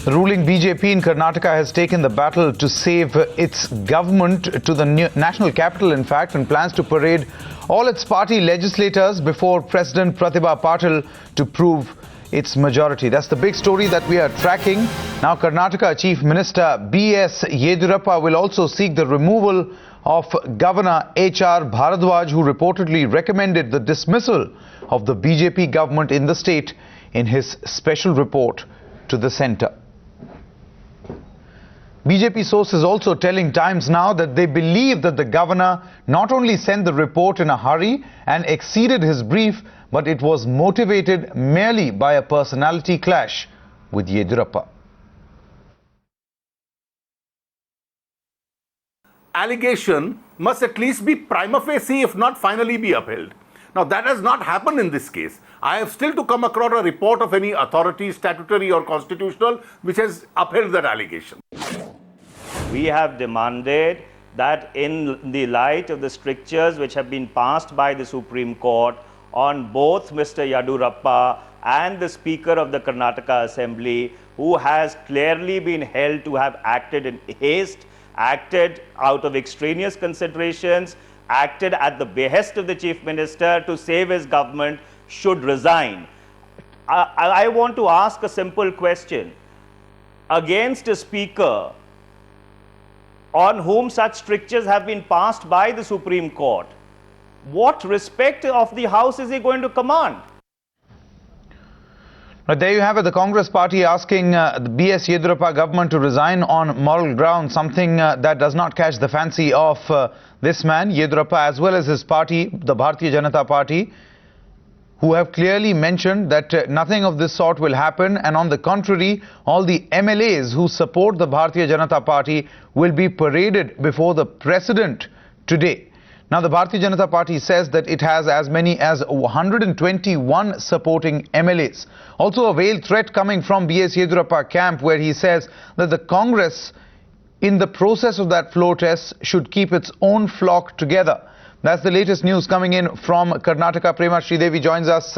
The ruling BJP in Karnataka has taken the battle to save its government to the national capital, in fact, and plans to parade all its party legislators before President Pratibha Patil to prove its majority. That's the big story that we are tracking. Now, Karnataka Chief Minister B.S. Yediyurappa will also seek the removal of Governor H.R. Bharadwaj, who reportedly recommended the dismissal of the BJP government in the state in his special report to the centre. BJP sources also telling Times Now that they believe that the governor not only sent the report in a hurry and exceeded his brief, but it was motivated merely by a personality clash with Yediyurappa. Allegation must at least be prima facie, if not finally be upheld. Now, that has not happened in this case. I have still to come across a report of any authority, statutory or constitutional, which has upheld that allegation. We have demanded that in the light of the strictures which have been passed by the Supreme Court on both Mr. Yediyurappa and the Speaker of the Karnataka Assembly, who has clearly been held to have acted in haste, acted out of extraneous considerations, acted at the behest of the Chief Minister to save his government, should resign. I want to ask a simple question. Against a Speaker on whom such strictures have been passed by the Supreme Court, what respect of the House is he going to command? There you have it, the Congress party asking the B.S. Yediyurappa government to resign on moral grounds, something that does not catch the fancy of this man, Yediyurappa, as well as his party, the Bharatiya Janata Party, who have clearly mentioned that nothing of this sort will happen, and on the contrary, all the MLAs who support the Bharatiya Janata Party will be paraded before the President today. Now, the Bharatiya Janata Party says that it has as many as 121 supporting MLAs. Also, a veiled threat coming from B.S. Yediyurappa camp, where he says that the Congress, in the process of that floor test, should keep its own flock together. That's the latest news coming in from Karnataka. Prema Sridevi joins us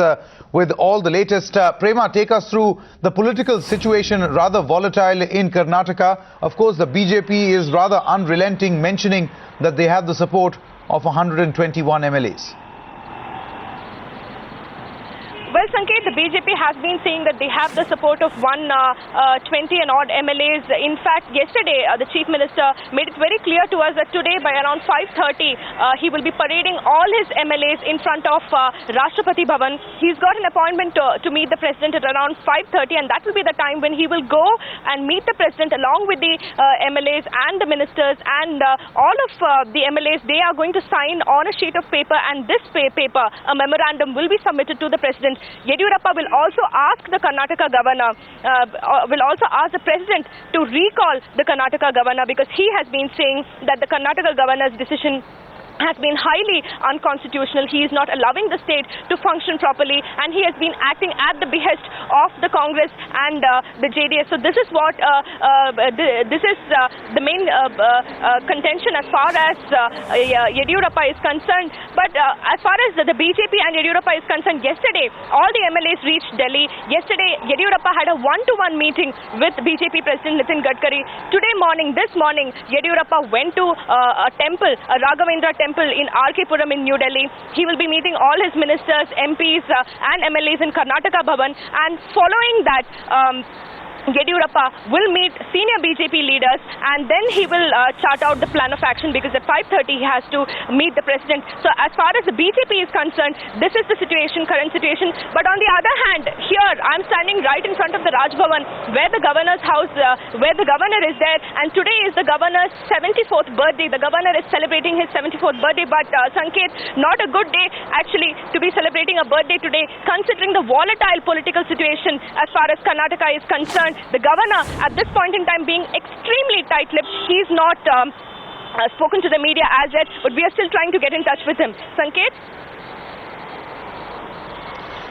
with all the latest. Prema, take us through the political situation, rather volatile in Karnataka. Of course, the BJP is rather unrelenting, mentioning that they have the support of 121 MLAs. Well, Sanket, the BJP has been saying that they have the support of 120 and odd MLAs. In fact, yesterday, the Chief Minister made it very clear to us that today, by around 5:30, he will be parading all his MLAs in front of Rashtrapati Bhavan. He's got an appointment to meet the President at around 5:30, and that will be the time when he will go and meet the President along with the MLAs and the ministers, and all of the MLAs, they are going to sign on a sheet of paper, and this paper, a memorandum, will be submitted to the President. Yediyurappa will also ask the Karnataka governor, will also ask the President to recall the Karnataka governor, because he has been saying that the Karnataka governor's decision has been highly unconstitutional. He is not allowing the state to function properly, and he has been acting at the behest of the Congress and the JDS. So this is what this is the main contention as far as Yediyurappa is concerned. But as far as the BJP and Yediyurappa is concerned, yesterday all the MLAs reached Delhi. Yesterday, Yediyurappa had a one-to-one meeting with BJP President Nitin Gadkari. This morning, Yediyurappa went to a temple, a Raghavendra temple in R.K. Puram in New Delhi. He will be meeting all his ministers, MPs and MLAs in Karnataka Bhavan, and following that, Yediyurappa will meet senior BJP leaders, and then he will chart out the plan of action, because at 5:30 he has to meet the President. So as far as the BJP is concerned, this is the situation, current situation. But on the other hand, here I'm standing right in front of the Raj Bhavan, where the governor's house, where the governor is there, and today is the governor's 74th birthday. The governor is celebrating his 74th birthday, but Sanket, not a good day actually to be celebrating a birthday today, considering the volatile political situation as far as Karnataka is concerned. The governor, at this point in time, being extremely tight-lipped. He's not spoken to the media as yet, but we are still trying to get in touch with him. Sanket?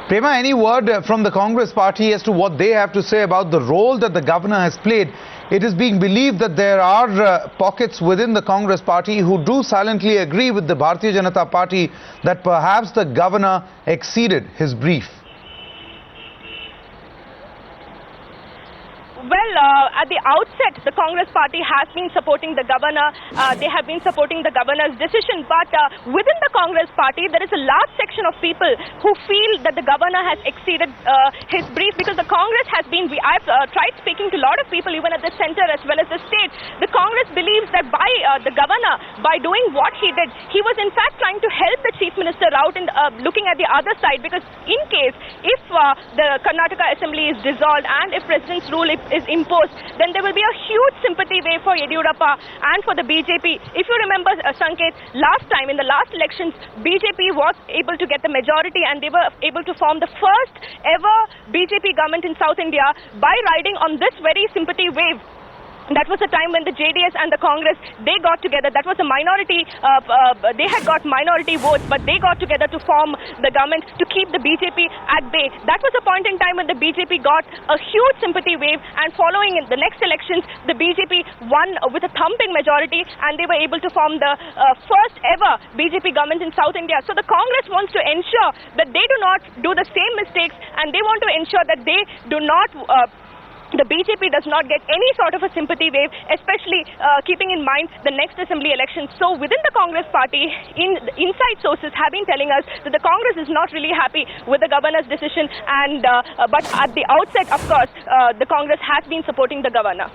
Prema, any word from the Congress party as to what they have to say about the role that the governor has played? It is being believed that there are pockets within the Congress party who do silently agree with the Bharatiya Janata Party that perhaps the governor exceeded his brief. Well, at the outset, the Congress party has been supporting the governor. They have been supporting the governor's decision. But within the Congress party, there is a large section of people who feel that the governor has exceeded his brief, because the Congress has been, I've tried speaking to a lot of people even at the center as well as the state. The Congress believes that by the governor, by doing what he did, he was in fact trying to help the chief minister out and looking at the other side, because in case if the Karnataka Assembly is dissolved and if President's rule is imposed, then there will be a huge sympathy wave for Yediyurappa and for the BJP. If you remember, Sanket, last time in the last elections, BJP was able to get the majority and they were able to form the first ever BJP government in South India by riding on this very sympathy wave. That was the time when the JDS and the Congress, they got together. That was a minority, they had got minority votes, but they got together to form the government to keep the BJP at bay. That was a point in time when the BJP got a huge sympathy wave, and following in the next elections, the BJP won with a thumping majority and they were able to form the first ever BJP government in South India. So the Congress wants to ensure that they do not do the same mistakes, and they want to ensure that they do not the BJP does not get any sort of a sympathy wave, especially keeping in mind the next assembly election. So within the Congress party, inside sources have been telling us that the Congress is not really happy with the governor's decision, and but at the outset, of course, the Congress has been supporting the governor.